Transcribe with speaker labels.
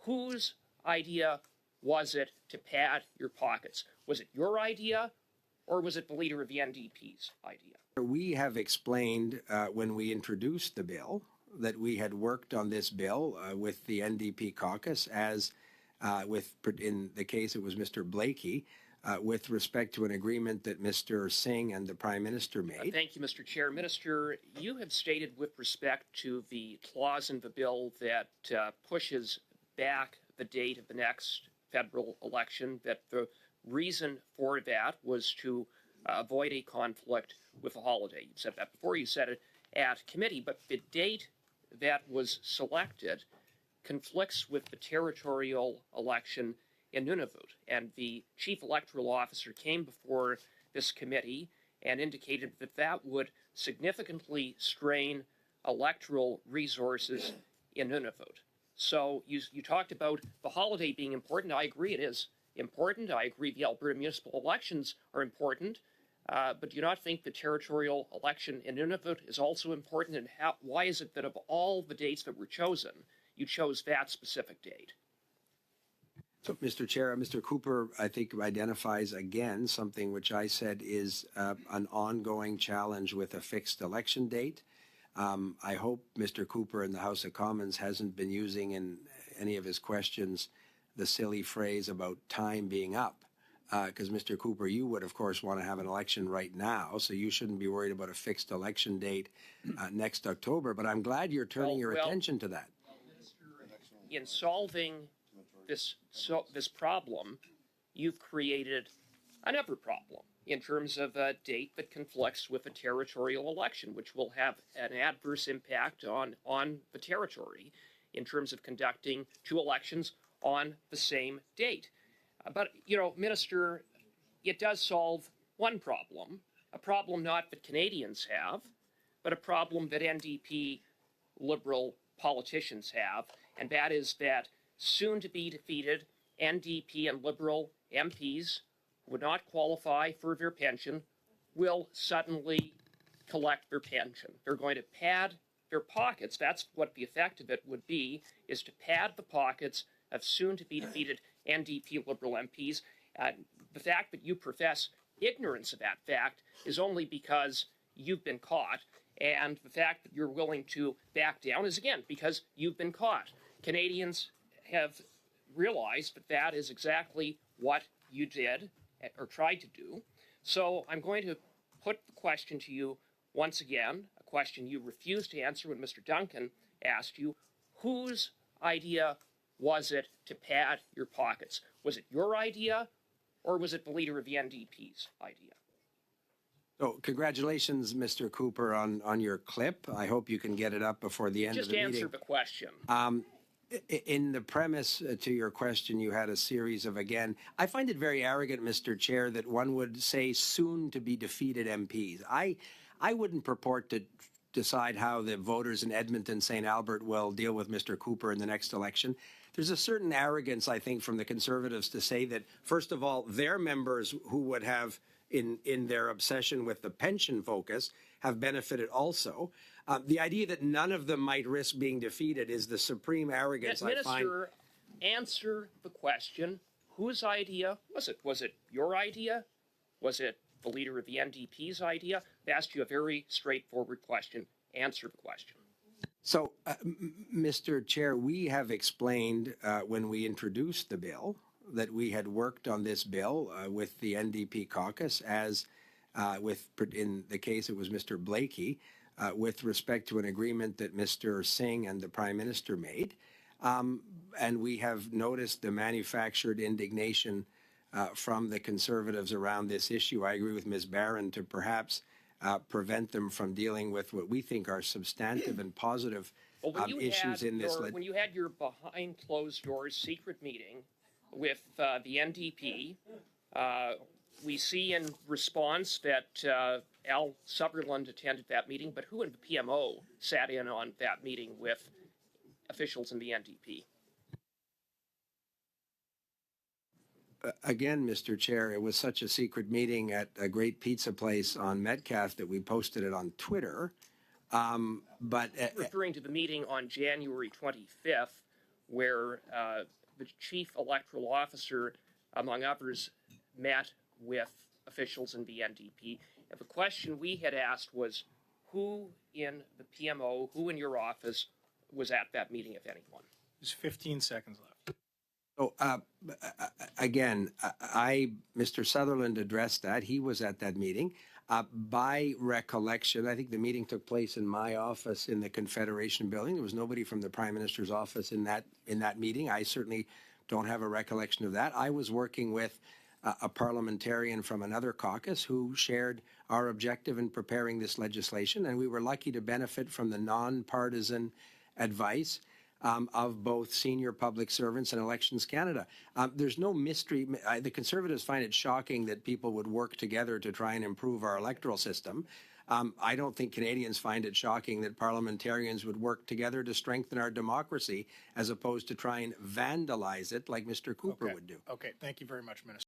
Speaker 1: whose idea was it to pad your pockets? Was it your idea, or was it the leader of the NDP's idea?
Speaker 2: We have explained when we introduced the bill that we had worked on this bill with the NDP caucus in the case it was Mr. Blakey, with respect to an agreement that Mr. Singh and the Prime Minister made.
Speaker 1: Thank you, Mr. Chair. Minister, you have stated with respect to the clause in the bill that pushes back the date of the next federal election that the reason for that was to avoid a conflict with a holiday. You said that before, you said it at committee, but the date that was selected conflicts with the territorial election in Nunavut. And the chief electoral officer came before this committee and indicated that that would significantly strain electoral resources in Nunavut. So you talked about the holiday being important. I agree it is important. I agree the Alberta municipal elections are important. But do you not think the territorial election in Nunavut is also important? And why is it that of all the dates that were chosen, you chose that specific date?
Speaker 2: So, Mr. Chair, Mr. Cooper, I think, identifies again something which I said is an ongoing challenge with a fixed election date. I hope Mr. Cooper in the House of Commons hasn't been using in any of his questions the silly phrase about time being up. Because, Mr. Cooper, you would, of course, want to have an election right now, so you shouldn't be worried about a fixed election date next October. But I'm glad you're turning your attention to that.
Speaker 1: In solving this problem, you've created another problem in terms of a date that conflicts with a territorial election, which will have an adverse impact on the territory in terms of conducting two elections on the same date. But, you know, Minister, it does solve one problem, a problem not that Canadians have, but a problem that NDP Liberal politicians have, and that is that soon-to-be defeated NDP and Liberal MPs who would not qualify for their pension will suddenly collect their pension. They're going to pad their pockets. That's what the effect of it would be, is to pad the pockets of soon-to-be defeated NDP Liberal MPs. The fact that you profess ignorance of that fact is only because you've been caught, and the fact that you're willing to back down is, again, because you've been caught. Canadians have realized that that is exactly what you did or tried to do. So I'm going to put the question to you once again, a question you refused to answer when Mr. Duncan asked you. Whose idea was it to pad your pockets? Was it your idea, or was it the leader of the NDP's idea?
Speaker 2: So congratulations, Mr. Cooper, on your clip. I hope you can get it up before the end of the meeting.
Speaker 1: Just answer the question.
Speaker 2: In the premise to your question, you had a series of, again, I find it very arrogant, Mr. Chair, that one would say soon to be defeated MPs. I wouldn't purport to decide how the voters in Edmonton, St. Albert will deal with Mr. Cooper in the next election. There's a certain arrogance, I think, from the Conservatives to say that, first of all, their members who would have, in their obsession with the pension focus, have benefited also. The idea that none of them might risk being defeated is the supreme arrogance I find.
Speaker 1: Minister, answer the question. Whose idea was it? Was it your idea? Was it the leader of the NDP's idea? I asked you a very straightforward question. Answer the question.
Speaker 2: So, Mr. Chair, we have explained when we introduced the bill that we had worked on this bill with the NDP caucus in the case it was Mr. Blakey, with respect to an agreement that Mr. Singh and the Prime Minister made. And we have noticed the manufactured indignation from the Conservatives around this issue. I agree with Ms. Barron to perhaps prevent them from dealing with what we think are substantive and positive issues in this.
Speaker 1: When you had your behind closed doors secret meeting with the NDP, we see in response that Al Sutherland attended that meeting, but who in the PMO sat in on that meeting with officials in the NDP?
Speaker 2: Again, Mr. Chair, it was such a secret meeting at a great pizza place on Metcalfe that we posted it on Twitter. But
Speaker 1: referring to the meeting on January 25th, where the chief electoral officer, among others, met with officials in the NDP. And the question we had asked was, who in the PMO, who in your office was at that meeting, if anyone?
Speaker 3: There's 15 seconds left.
Speaker 2: So again, Mr. Sutherland addressed that. He was at that meeting. By recollection, I think the meeting took place in my office in the Confederation Building. There was nobody from the Prime Minister's office in that meeting. I certainly don't have a recollection of that. I was working with a parliamentarian from another caucus who shared our objective in preparing this legislation, and we were lucky to benefit from the nonpartisan advice of both senior public servants and Elections Canada. There's no mystery. The Conservatives find it shocking that people would work together to try and improve our electoral system. I don't think Canadians find it shocking that parliamentarians would work together to strengthen our democracy as opposed to try and vandalize it like Mr. Cooper would do.
Speaker 3: Okay, thank you very much, Minister.